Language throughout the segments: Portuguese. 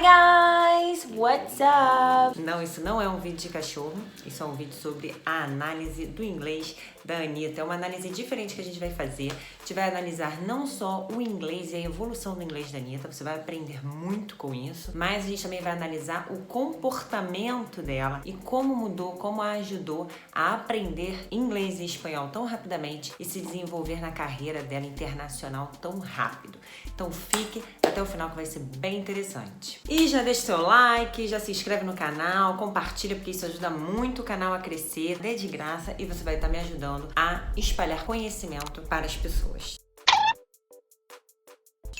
Hi guys, what's up? Não, isso não é um vídeo de cachorro, isso é um vídeo sobre a análise do inglês da Anitta. É uma análise diferente que a gente vai fazer. A gente vai analisar não só o inglês e a evolução do inglês da Anitta, você vai aprender muito com isso, mas a gente também vai analisar o comportamento dela e como mudou, como a ajudou a aprender inglês e espanhol tão rapidamente e se desenvolver na carreira dela internacional tão rápido. Então fique até o final que vai ser bem interessante. E já deixa seu like, já se inscreve no canal, compartilha porque isso ajuda muito o canal a crescer, é de graça e você vai estar me ajudando a espalhar conhecimento para as pessoas.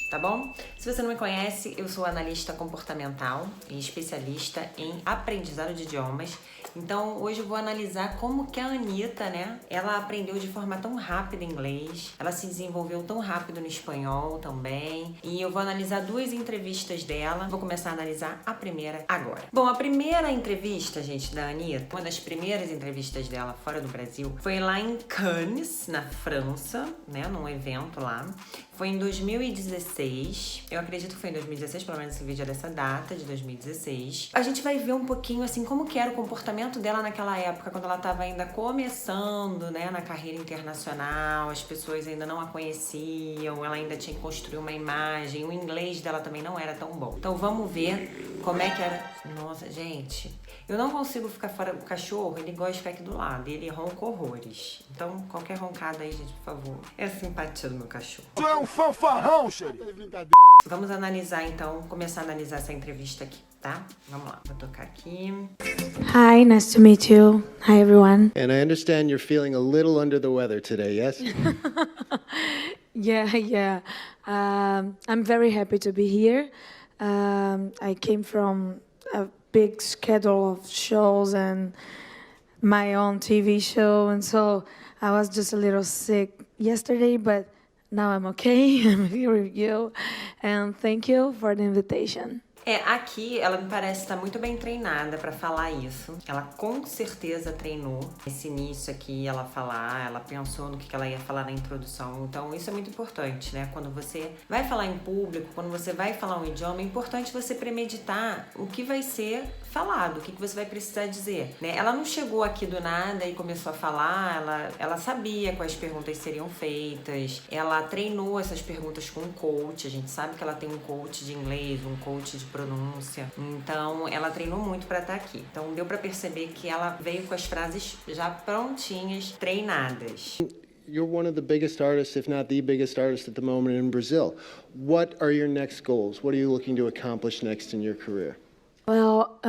Tá bom? Se você não me conhece, eu sou analista comportamental e especialista em aprendizado de idiomas. Então, hoje eu vou analisar como que a Anitta, né, ela aprendeu de forma tão rápida inglês, ela se desenvolveu tão rápido no espanhol também, e eu vou analisar duas entrevistas dela. Vou começar a analisar a primeira agora. Bom, a primeira entrevista, gente, da Anitta, uma das primeiras entrevistas dela fora do Brasil, foi lá em Cannes, na França, né, num evento lá. Foi em 2016, eu acredito que foi em 2016, pelo menos esse vídeo é dessa data, de 2016. A gente vai ver um pouquinho, assim, como que era o comportamento dela naquela época, quando ela estava ainda começando, né, na carreira internacional, as pessoas ainda não a conheciam, ela ainda tinha que construir uma imagem, o inglês dela também não era tão bom. Então vamos ver como é que era. Nossa, gente, eu não consigo ficar fora do cachorro, ele gosta de ficar aqui do lado, e ele ronca horrores. Então qualquer roncada aí, gente, por favor, é a simpatia do meu cachorro. Tu é um fanfarrão, xerife. Vamos analisar então, começar a analisar essa entrevista aqui, tá? Vamos lá, vou tocar aqui. Hi, nice to meet you. Hi, everyone. And I understand you're feeling a little under the weather today, yes? Yeah. I'm very happy to be here. I came from a big schedule of shows and my own TV show, and so I was just a little sick yesterday, but now I'm okay. I'm here with you, and thank you for the invitation. Aqui ela me parece estar muito bem treinada para falar isso. Ela com certeza treinou esse início aqui, ela falar, ela pensou no que ela ia falar na introdução. Então isso é muito importante, né? Quando você vai falar em público, quando você vai falar um idioma, é importante você premeditar o que vai ser falado, o que você vai precisar dizer, né? Ela não chegou aqui do nada e começou a falar, ela sabia quais perguntas seriam feitas, ela treinou essas perguntas com um coach, a gente sabe que ela tem um coach de inglês, um coach de pronúncia, então ela treinou muito para estar aqui. Então deu para perceber que ela veio com as frases já prontinhas, treinadas. You're one of the biggest artists, if not the biggest artist at the moment in Brazil. What are your next goals? What are you looking to accomplish next in your career? Well,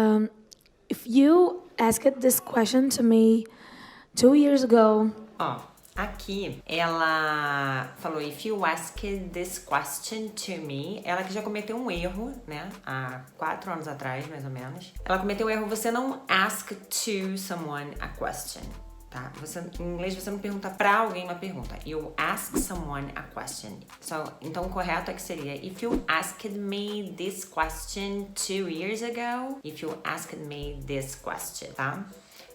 if you asked this question to me 2 years ago, Aqui ela falou, if you ask this question to me, ela que já cometeu um erro, né, há 4 anos atrás, mais ou menos. Ela cometeu o erro, você não ask to someone a question, tá? Em inglês você não pergunta pra alguém uma pergunta, you ask someone a question. Então o correto é que seria, if you asked me this question 2 years ago, if you asked me this question, tá?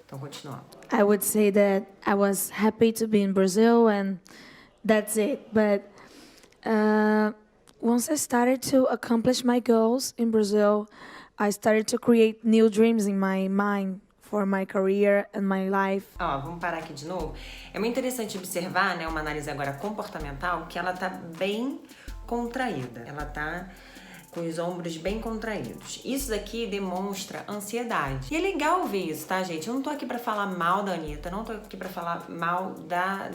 Então, continuando. I would say that I was happy to be in Brazil and that's it. But once I started to accomplish my goals in Brazil, I started to create new dreams in my mind for my career and my life. Vamos parar aqui de novo. É muito interessante observar, né, uma análise agora comportamental, que ela tá bem contraída. Ela tá com os ombros bem contraídos. Isso daqui demonstra ansiedade. E é legal ver isso, tá, gente? Eu não tô aqui pra falar mal da Anitta, não tô aqui pra falar mal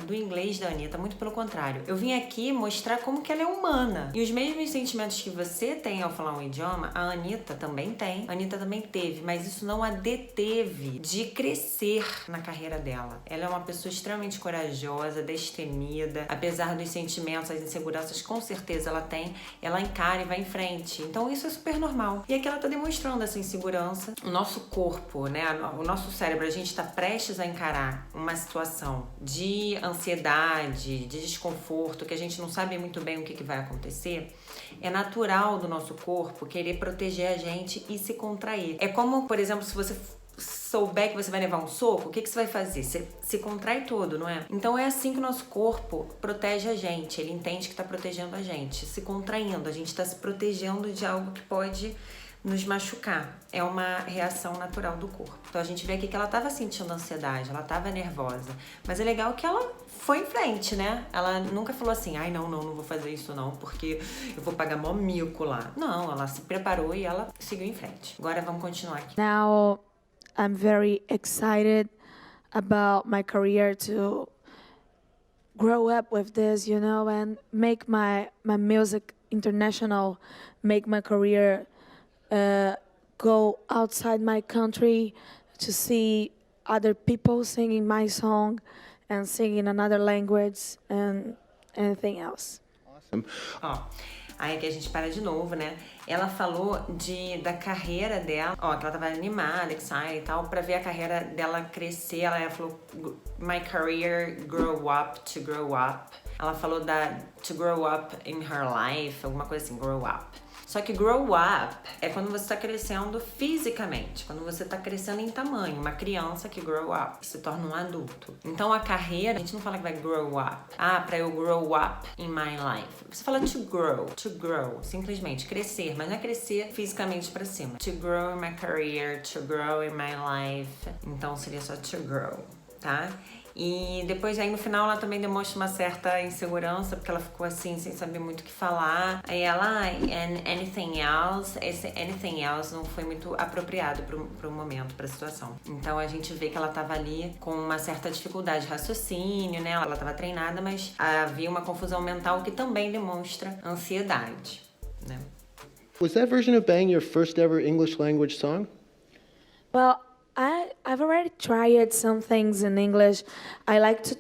do inglês da Anitta, muito pelo contrário. Eu vim aqui mostrar como que ela é humana. E os mesmos sentimentos que você tem ao falar um idioma, a Anitta também tem. A Anitta também teve, mas isso não a deteve de crescer na carreira dela. Ela é uma pessoa extremamente corajosa, destemida, apesar dos sentimentos, as inseguranças, com certeza ela tem, ela encara e vai em frente. Então isso é super normal. E aqui ela tá demonstrando essa insegurança. O nosso corpo, né, o nosso cérebro, a gente tá prestes a encarar uma situação de ansiedade, de desconforto, que a gente não sabe muito bem o que vai acontecer. É natural do nosso corpo querer proteger a gente e se contrair. É como, por exemplo, se você souber que você vai levar um soco, o que você vai fazer? Você se contrai todo, não é? Então é assim que o nosso corpo protege a gente. Ele entende que está protegendo a gente, se contraindo. A gente está se protegendo de algo que pode nos machucar. É uma reação natural do corpo. Então a gente vê aqui que ela estava sentindo ansiedade, ela estava nervosa. Mas é legal que ela foi em frente, né? Ela nunca falou assim, ai não vou fazer isso não, porque eu vou pagar mó mico lá. Não, ela se preparou e ela seguiu em frente. Agora vamos continuar aqui. Now I'm very excited about my career to grow up with this, you know, and make my music international, make my career go outside my country to see other people singing my song and singing another language and anything else. Awesome. Ó, aí aqui a gente para de novo, né? Ela falou da carreira dela, ó, que ela tava animada, excited e tal, pra ver a carreira dela crescer. Ela falou, my career grow up, to grow up. Ela falou to grow up in her life, alguma coisa assim, grow up. Só que grow up é quando você está crescendo fisicamente, quando você está crescendo em tamanho. Uma criança que grow up se torna um adulto. Então a carreira, a gente não fala que vai grow up. Ah, pra eu grow up in my life. Você fala to grow, simplesmente crescer, mas não é crescer fisicamente pra cima. To grow in my career, to grow in my life. Então seria só to grow, tá? E depois aí no final ela também demonstra uma certa insegurança, porque ela ficou assim, sem saber muito o que falar. Aí ela, and anything else, esse anything else não foi muito apropriado pro momento, pra situação. Então a gente vê que ela tava ali com uma certa dificuldade de raciocínio, né? Ela tava treinada, mas havia uma confusão mental que também demonstra ansiedade, né? Was that version of Bang your first ever English language song? Well, I've already tried some things in English. I like to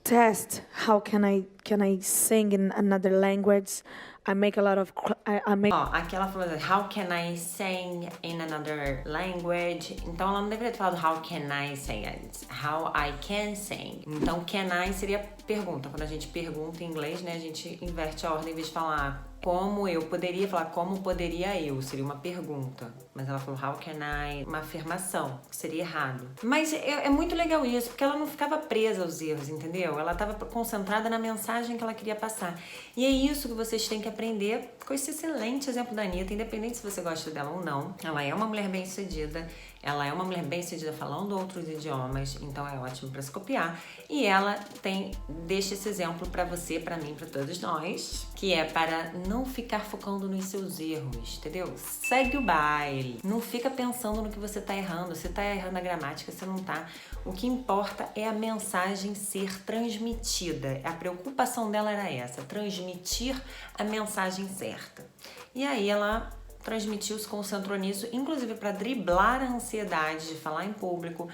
test how can I sing in another language. I make a lot of Ó, aqui ela falou how can I sing in another language? Então ela não deveria ter falado how can I sing, how I can sing. Então can I seria pergunta. Quando a gente pergunta em inglês, né, a gente inverte a ordem em vez de falar como eu poderia, falar como poderia eu, seria uma pergunta. Mas ela falou how can I, uma afirmação, que seria errado. Mas é muito legal isso, porque ela não ficava presa aos erros, entendeu? Ela estava concentrada na mensagem que ela queria passar. E é isso que vocês têm que aprender com esse excelente exemplo da Anitta, independente se você gosta dela ou não. Ela é uma mulher bem-sucedida, ela é uma mulher bem-sucedida falando outros idiomas, então é ótimo para se copiar. E ela deixa esse exemplo para você, para mim, para todos nós, que é para não ficar focando nos seus erros, entendeu? Segue o baile. Não fica pensando no que você tá errando. Você tá errando a gramática, você não tá. O que importa é a mensagem ser transmitida. A preocupação dela era essa, transmitir a mensagem certa. E aí ela transmitiu, se concentrou nisso, inclusive para driblar a ansiedade de falar em público,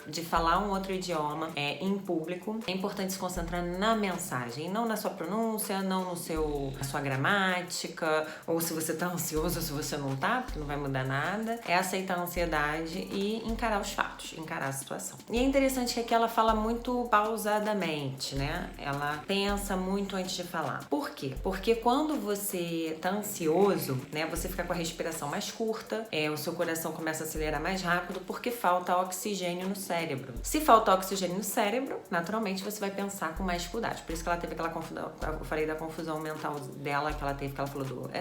de falar um outro idioma em público. É importante se concentrar na mensagem, não na sua pronúncia, não na sua gramática, ou se você tá ansioso ou se você não tá, porque não vai mudar nada. É aceitar a ansiedade e encarar os fatos, encarar a situação. E é interessante que aqui ela fala muito pausadamente, né? Ela pensa muito antes de falar. Por quê? Porque quando você tá ansioso, né, você fica com a respiração mais curta, o seu coração começa a acelerar mais rápido, porque falta oxigênio no cérebro. Se falta oxigênio no cérebro, naturalmente você vai pensar com mais dificuldade. Por isso que ela teve aquela confusão, eu falei da confusão mental dela que ela teve, que ela falou do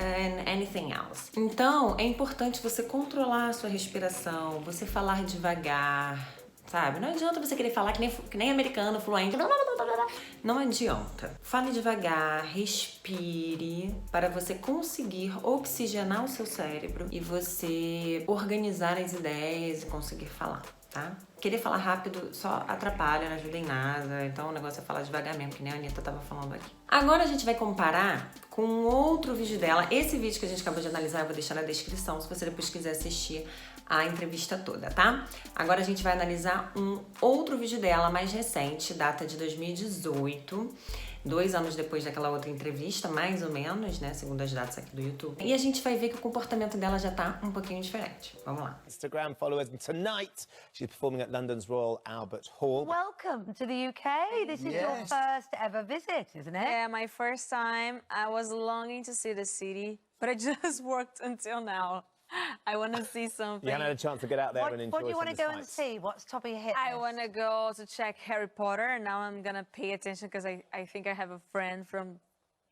anything else. Então, é importante você controlar a sua respiração, você falar devagar, sabe? Não adianta você querer falar que nem americano, fluente. Não adianta. Fale devagar, respire, para você conseguir oxigenar o seu cérebro e você organizar as ideias e conseguir falar, tá? Querer falar rápido só atrapalha, não ajuda em nada. Então o negócio é falar devagar mesmo, que nem a Anitta tava falando aqui. Agora a gente vai comparar com outro vídeo dela. Esse vídeo que a gente acabou de analisar eu vou deixar na descrição, se você depois quiser assistir a entrevista toda, tá? Agora a gente vai analisar um outro vídeo dela, mais recente, data de 2018. 2 anos depois daquela outra entrevista, mais ou menos, né? Segundo as datas aqui do YouTube. E a gente vai ver que o comportamento dela já tá um pouquinho diferente. Vamos lá. Instagram followers, and tonight she's performing at London's Royal Albert Hall. Welcome to the UK. This is your first ever visit, isn't it? Yeah, my first time. I was longing to see the city, but I just worked until now. I want to see something. You haven't had a chance to get out there and enjoy What do you want to go and sights. see? What's top of your hit I list? want to go to check Harry Potter, and now I'm gonna pay attention because I think I have a friend from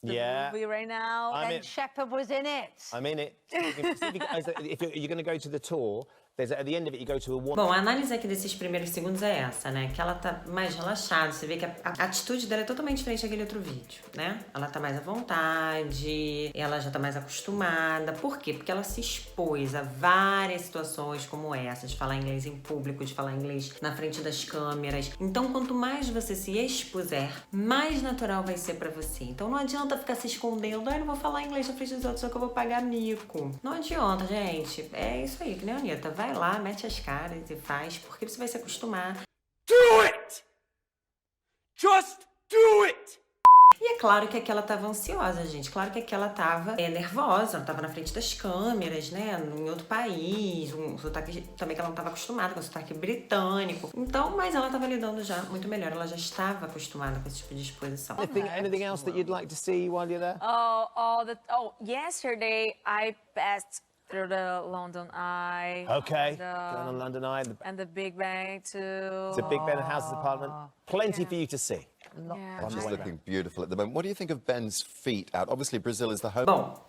Yeah. movie right now. I'm And in. Shepard was in it. I'm in it. If you're going to go to the tour, there's at the end of it you go to a one. Bom, a análise aqui desses primeiros segundos é essa, né? Que ela tá mais relaxada, você vê que a atitude dela é totalmente diferente daquele outro vídeo, né? Ela tá mais à vontade, ela já tá mais acostumada. Por quê? Porque ela se expôs a várias situações como essa, de falar inglês em público, de falar inglês na frente das câmeras. Então, quanto mais você se expuser, mais natural vai ser pra você. Então, não adianta ficar se escondendo, eu não vou falar inglês na frente dos outros, só que eu vou pagar mico. Não adianta, gente. É isso aí, que nem a Anitta. Vai lá, mete as caras e faz, porque você vai se acostumar. Do it! Just do it! E é claro que aqui ela tava ansiosa, gente. Claro que aqui ela tava nervosa, ela tava na frente das câmeras, né? Em outro país, um sotaque também que ela não tava acostumada, com um sotaque britânico. Então, mas ela tava lidando já muito melhor, ela já estava acostumada com esse tipo de exposição. Anything else that you'd like to see while you're there? Yesterday I passed through the London Eye. Okay. And, Going on London Eye. and the Big Bang too. The Big Ben House's apartment. Plenty for you to see. Yeah. And just looking beautiful at the moment. What do you think of Ben's feet out? Obviously, Brazil is the home. Bom,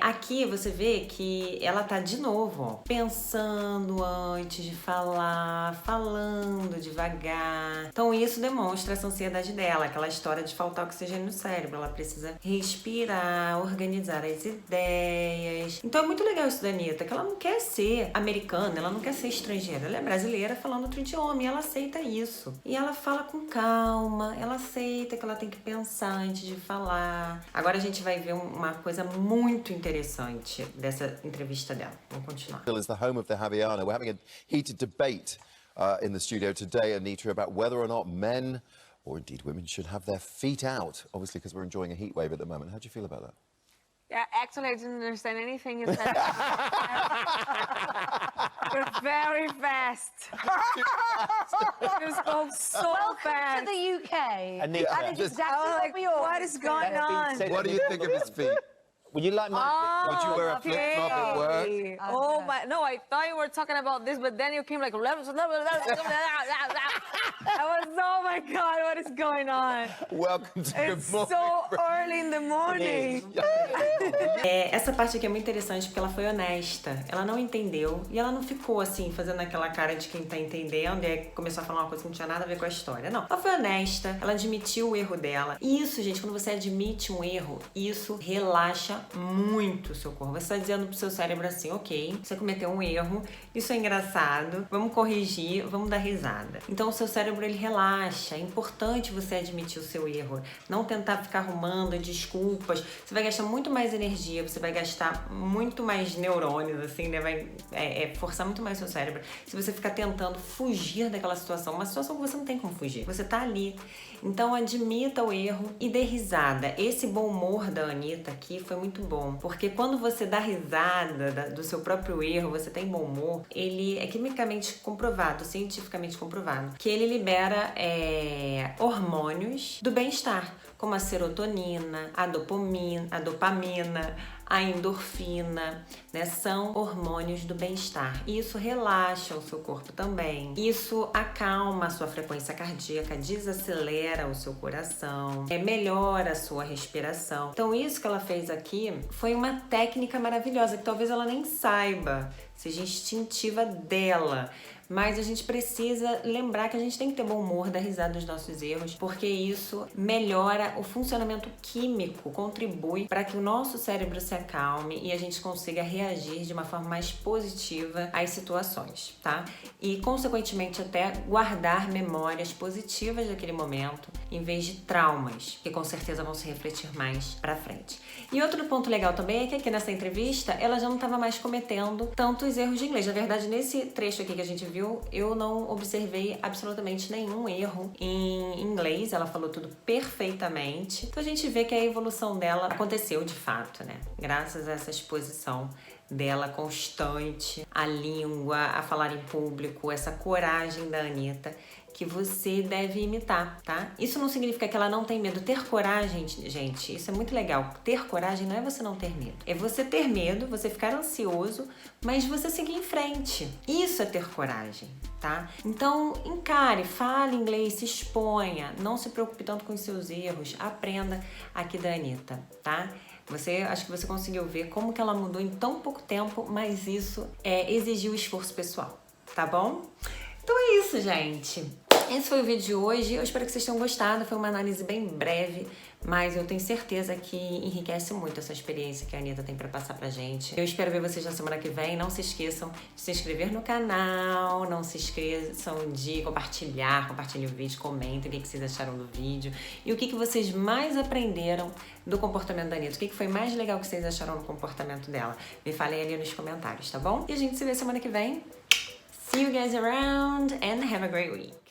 aqui você vê que ela tá de novo, ó, pensando antes de falar, falando devagar. Então isso demonstra essa ansiedade dela, aquela história de faltar oxigênio no cérebro. Ela precisa respirar, organizar as ideias. Então é muito legal isso da Anitta, que ela não quer ser americana, ela não quer ser estrangeira. Ela é brasileira falando outro idioma e ela aceita isso. E ela fala com calma, ela aceita que ela tem que pensar antes de falar. Agora a gente vai ver uma coisa muito interessante dessa entrevista dela. Vamos continuar. Brazil is the home of the Havaiana. We're having a heated debate in the studio today, Anita, about whether or not men, or indeed women, should have their feet out. Obviously, because we're enjoying a heat wave at the moment. How do you feel about that? Yeah, actually, I didn't understand anything you said. You're very fast. You spoke so Welcome fast. to the UK. Anita, That is I exactly was what like, we all what is going on? What do you think of his feet? Would you like my... Would you wear a flip-flop at work? Okay. Oh my! No, I thought you were talking about this, but then you came like. I was, oh my God, what is going on? Welcome to It's Good Morning. so early in the morning. Essa parte aqui é muito interessante porque ela foi honesta. Ela não entendeu e ela não ficou assim, fazendo aquela cara de quem tá entendendo e aí começou a falar uma coisa que não tinha nada a ver com a história. Não, ela foi honesta, ela admitiu o erro dela. E isso, gente, quando você admite um erro, isso relaxa muito o seu corpo. Você tá dizendo pro seu cérebro assim, ok, você cometeu um erro, isso é engraçado, vamos corrigir, vamos dar risada. Então o seu cérebro, ele relaxa. É importante você admitir o seu erro, não tentar ficar arrumando desculpas. Você vai gastar muito mais energia, você vai gastar muito mais neurônios, assim, né? Vai forçar muito mais o seu cérebro se você ficar tentando fugir daquela situação, uma situação que você não tem como fugir. Você tá ali. Então admita o erro e dê risada. Esse bom humor da Anitta aqui foi muito bom, porque quando você dá risada do seu próprio erro, você tem bom humor, ele é quimicamente comprovado, cientificamente comprovado, que ele libera hormônios do bem-estar, como a serotonina, a dopamina, a endorfina, né? São hormônios do bem-estar. E isso relaxa o seu corpo também. Isso acalma a sua frequência cardíaca, desacelera o seu coração, melhora a sua respiração. Então isso que ela fez aqui foi uma técnica maravilhosa que talvez ela nem saiba, seja instintiva dela. Mas a gente precisa lembrar que a gente tem que ter bom humor, dar risada dos nossos erros, porque isso melhora o funcionamento químico, contribui para que o nosso cérebro se acalme e a gente consiga reagir de uma forma mais positiva às situações, tá? E, consequentemente, até guardar memórias positivas daquele momento, em vez de traumas, que com certeza vão se refletir mais pra frente. E outro ponto legal também é que aqui nessa entrevista, ela já não estava mais cometendo tantos erros de inglês. Na verdade, nesse trecho aqui que a gente viu, eu não observei absolutamente nenhum erro em inglês. Ela falou tudo perfeitamente. Então a gente vê que a evolução dela aconteceu de fato, né? Graças a essa exposição dela constante, a língua, a falar em público, essa coragem da Anitta, que você deve imitar, tá? Isso não significa que ela não tem medo. Ter coragem, gente, isso é muito legal. Ter coragem não é você não ter medo. É você ter medo, você ficar ansioso, mas você seguir em frente. Isso é ter coragem, tá? Então, encare, fale inglês, se exponha, não se preocupe tanto com os seus erros, aprenda aqui da Anitta, tá? Acho que você conseguiu ver como que ela mudou em tão pouco tempo, mas isso exigiu esforço pessoal, tá bom? Então é isso, gente. Esse foi o vídeo de hoje. Eu espero que vocês tenham gostado. Foi uma análise bem breve, mas eu tenho certeza que enriquece muito essa experiência que a Anitta tem pra passar pra gente. Eu espero ver vocês na semana que vem. Não se esqueçam de se inscrever no canal. Não se esqueçam de compartilhem o vídeo, comentem o que vocês acharam do vídeo. E o que vocês mais aprenderam do comportamento da Anitta. O que foi mais legal que vocês acharam no comportamento dela. Me falem ali nos comentários, tá bom? E a gente se vê semana que vem. See you guys around and have a great week.